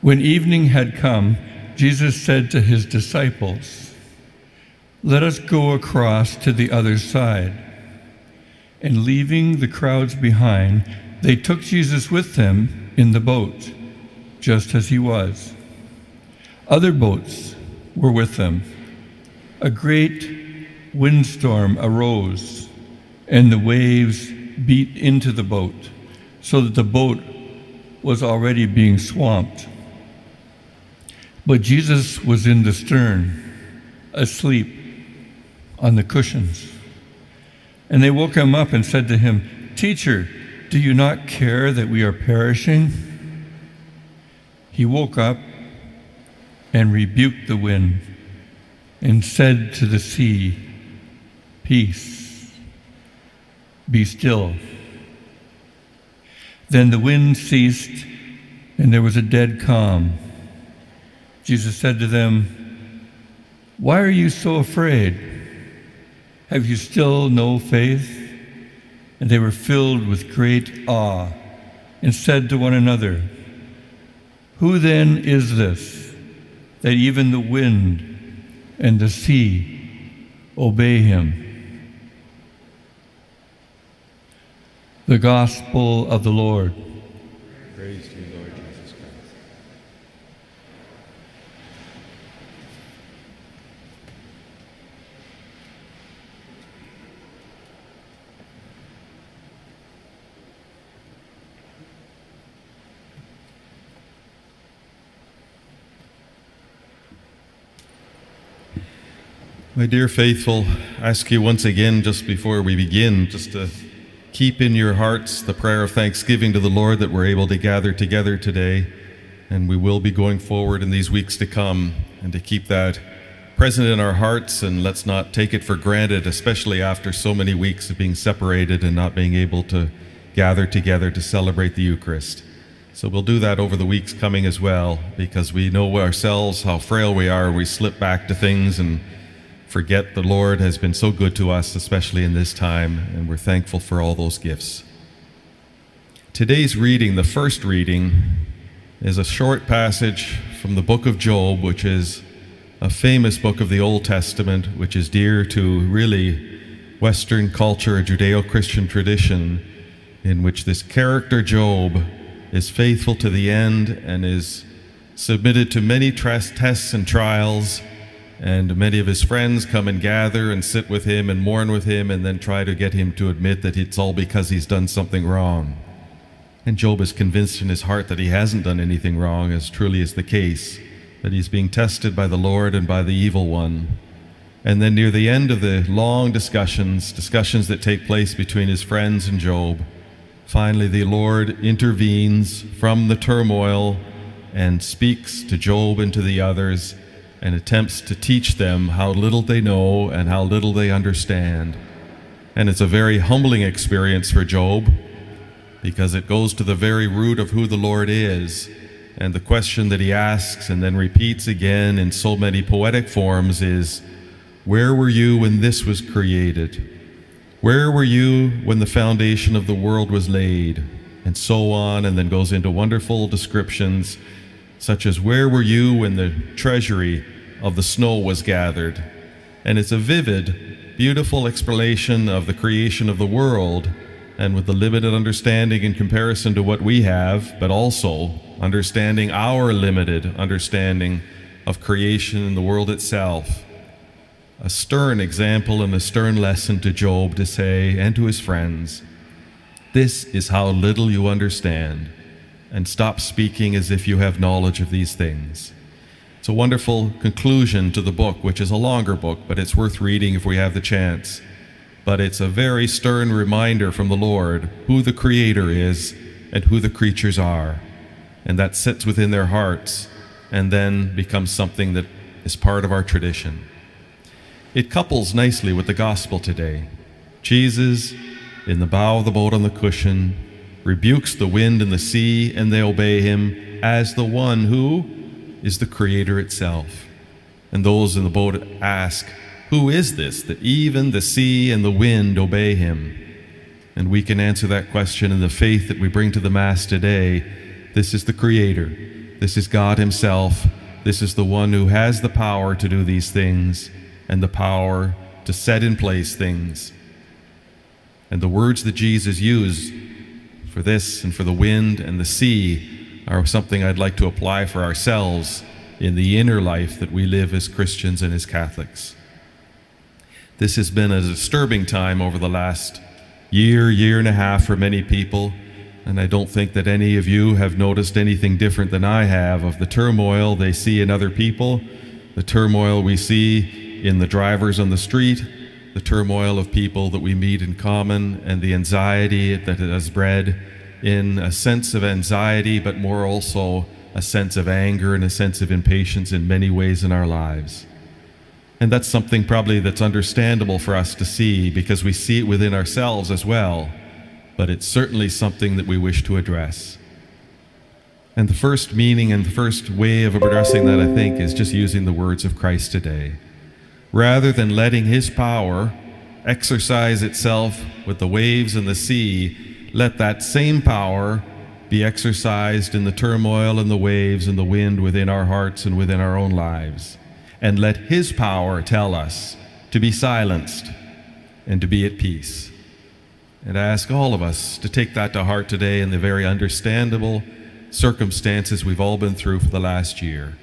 When evening had come, Jesus said to his disciples, "Let us go across to the other side." And leaving the crowds behind, they took Jesus with them in the boat, just as he was. Other boats were with them. A great windstorm arose, and the waves beat into the boat, so that the boat was already being swamped. But Jesus was in the stern, asleep on the cushions. And they woke him up and said to him, "Teacher, do you not care that we are perishing?" He woke up and rebuked the wind and said to the sea, "Peace, be still." Then the wind ceased, and there was a dead calm. Jesus said to them, "Why are you so afraid? Have you still no faith?" And they were filled with great awe and said to one another, "Who then is this, that even the wind and the sea obey him?" The Gospel of the Lord. Praise to you, Lord Jesus Christ. My dear faithful, I ask you once again, just before we begin, just to keep in your hearts the prayer of thanksgiving to the Lord that we're able to gather together today, and we will be going forward in these weeks to come, and to keep that present in our hearts, and let's not take it for granted, especially after so many weeks of being separated and not being able to gather together to celebrate the Eucharist. So we'll do that over the weeks coming as well, because we know ourselves how frail we are. We slip back to things and forget the Lord has been so good to us, especially in this time, and we're thankful for all those gifts. Today's reading, the first reading, is a short passage from the book of Job, which is a famous book of the Old Testament, which is dear to really Western culture, a Judeo-Christian tradition, in which this character Job is faithful to the end and is submitted to many tests and trials. And many of his friends come and gather and sit with him and mourn with him and then try to get him to admit that it's all because he's done something wrong. And Job is convinced in his heart that he hasn't done anything wrong, as truly is the case, that he's being tested by the Lord and by the evil one. And then near the end of the long discussions that take place between his friends and Job, finally the Lord intervenes from the turmoil and speaks to Job and to the others, and attempts to teach them how little they know and how little they understand. And it's a very humbling experience for Job, because it goes to the very root of who the Lord is. And the question that he asks and then repeats again in so many poetic forms is, "Where were you when this was created? Where were you when the foundation of the world was laid?" And so on, and then goes into wonderful descriptions such as, "Where were you when the treasury of the snow was gathered?" And it's a vivid, beautiful explanation of the creation of the world, and with the limited understanding in comparison to what we have, but also understanding our limited understanding of creation and the world itself. A stern example and a stern lesson to Job to say, and to his friends, this is how little you understand, and stop speaking as if you have knowledge of these things. It's a wonderful conclusion to the book, which is a longer book, but it's worth reading if we have the chance. But it's a very stern reminder from the Lord who the Creator is and who the creatures are. And that sits within their hearts and then becomes something that is part of our tradition. It couples nicely with the gospel today. Jesus, in the bow of the boat on the cushion, rebukes the wind and the sea, and they obey him as the one who is the Creator itself. And those in the boat ask, "Who is this that even the sea and the wind obey him?" And we can answer that question in the faith that we bring to the Mass today. This is the Creator. This is God himself. This is the one who has the power to do these things and the power to set in place things. And the words that Jesus used for this and for the wind and the sea are something I'd like to apply for ourselves in the inner life that we live as Christians and as Catholics. This has been a disturbing time over the last year and a half for many people, and I don't think that any of you have noticed anything different than I have of the turmoil they see in other people, the turmoil we see in the drivers on the street, the turmoil of people that we meet in common, and the anxiety that it has bred in a sense of anxiety, but more also a sense of anger and a sense of impatience in many ways in our lives. And that's something probably that's understandable for us to see because we see it within ourselves as well, but it's certainly something that we wish to address. And the first meaning and the first way of addressing that, I think, is just using the words of Christ today. Rather than letting his power exercise itself with the waves and the sea, let that same power be exercised in the turmoil and the waves and the wind within our hearts and within our own lives. And let his power tell us to be silenced and to be at peace. And I ask all of us to take that to heart today in the very understandable circumstances we've all been through for the last year.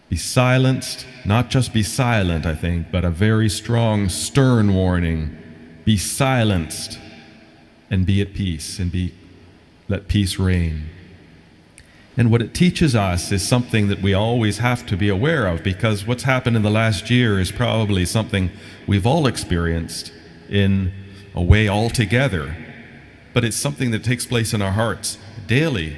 Be silenced, not just be silent, I think, but a very strong, stern warning. Be silenced and be at peace and let peace reign. And what it teaches us is something that we always have to be aware of, because what's happened in the last year is probably something we've all experienced in a way altogether. But it's something that takes place in our hearts daily.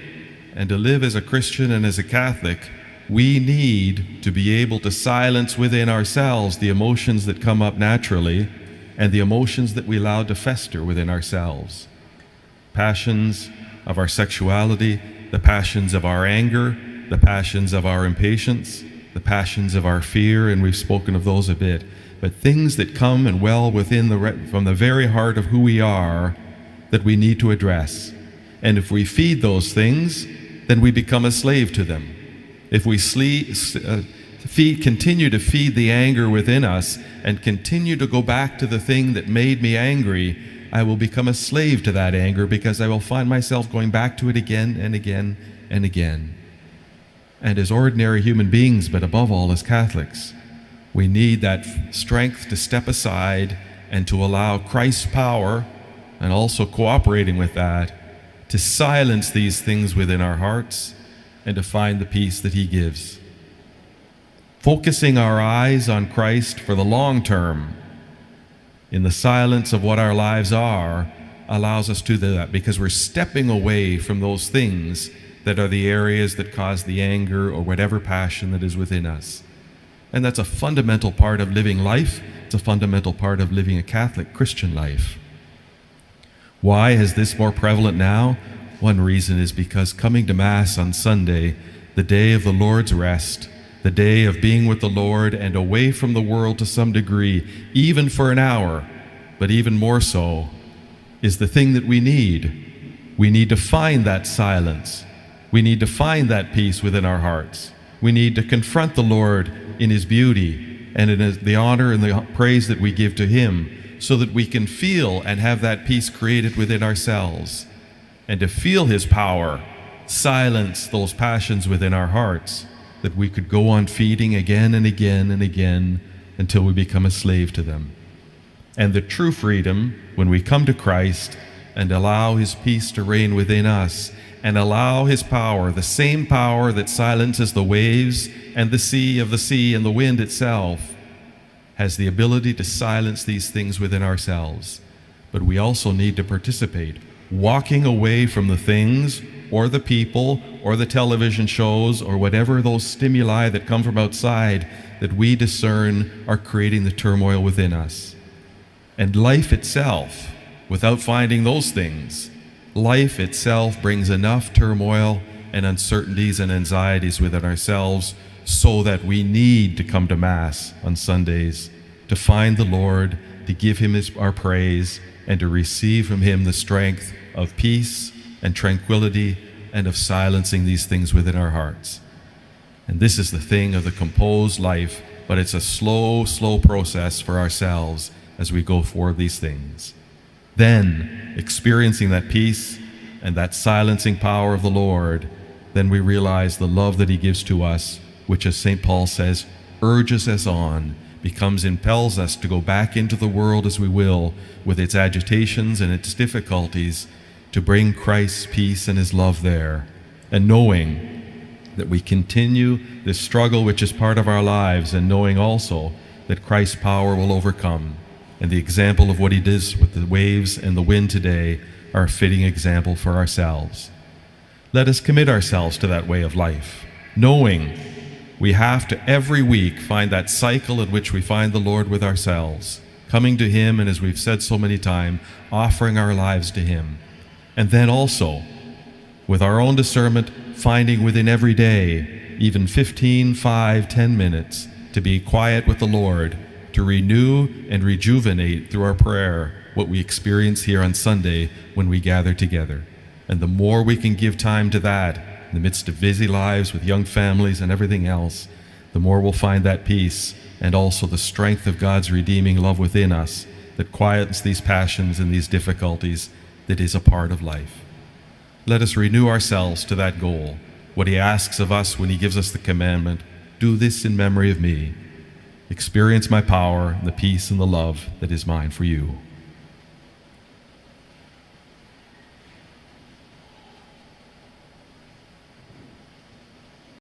And to live as a Christian and as a Catholic, we need to be able to silence within ourselves the emotions that come up naturally and the emotions that we allow to fester within ourselves. Passions of our sexuality, the passions of our anger, the passions of our impatience, the passions of our fear, and we've spoken of those a bit. But things that come and well within from the very heart of who we are that we need to address. And if we feed those things, then we become a slave to them. If we continue to feed the anger within us and continue to go back to the thing that made me angry, I will become a slave to that anger because I will find myself going back to it again and again and again. And as ordinary human beings, but above all as Catholics, we need that strength to step aside and to allow Christ's power, and also cooperating with that, to silence these things within our hearts and to find the peace that he gives. Focusing our eyes on Christ for the long term in the silence of what our lives are allows us to do that, because we're stepping away from those things that are the areas that cause the anger or whatever passion that is within us. And that's a fundamental part of living life. It's a fundamental part of living a Catholic Christian life. Why is this more prevalent now? One reason is because coming to Mass on Sunday, the day of the Lord's rest, the day of being with the Lord and away from the world to some degree, even for an hour, but even more so, is the thing that we need. We need to find that silence. We need to find that peace within our hearts. We need to confront the Lord in his beauty and in the honor and the praise that we give to him, so that we can feel and have that peace created within ourselves. And to feel his power, silence those passions within our hearts, that we could go on feeding again and again and again until we become a slave to them. And the true freedom, when we come to Christ and allow his peace to reign within us, and allow his power, the same power that silences the waves and the sea and the wind itself, has the ability to silence these things within ourselves. But we also need to participate, walking away from the things or the people or the television shows or whatever those stimuli that come from outside that we discern are creating the turmoil within us. And life itself, without finding those things, life itself brings enough turmoil and uncertainties and anxieties within ourselves so that we need to come to Mass on Sundays to find the Lord, to give him our praise, and to receive from him the strength of peace and tranquility and of silencing these things within our hearts. And this is the thing of the composed life, but it's a slow, slow process for ourselves as we go forward these things. Then, experiencing that peace and that silencing power of the Lord, then we realize the love that he gives to us, which, as St. Paul says, urges us on, impels us to go back into the world as we will, with its agitations and its difficulties, to bring Christ's peace and his love there. And knowing that we continue this struggle which is part of our lives, and knowing also that Christ's power will overcome. And the example of what he does with the waves and the wind today are a fitting example for ourselves. Let us commit ourselves to that way of life, knowing we have to every week find that cycle in which we find the Lord with ourselves, coming to him, and as we've said so many times, offering our lives to him. And then also, with our own discernment, finding within every day, even 15, 5, 10 minutes, to be quiet with the Lord, to renew and rejuvenate through our prayer what we experience here on Sunday when we gather together. And the more we can give time to that, in the midst of busy lives with young families and everything else, the more we'll find that peace and also the strength of God's redeeming love within us that quiets these passions and these difficulties that is a part of life. Let us renew ourselves to that goal, what he asks of us when he gives us the commandment, do this in memory of me. Experience my power, the peace and the love that is mine for you.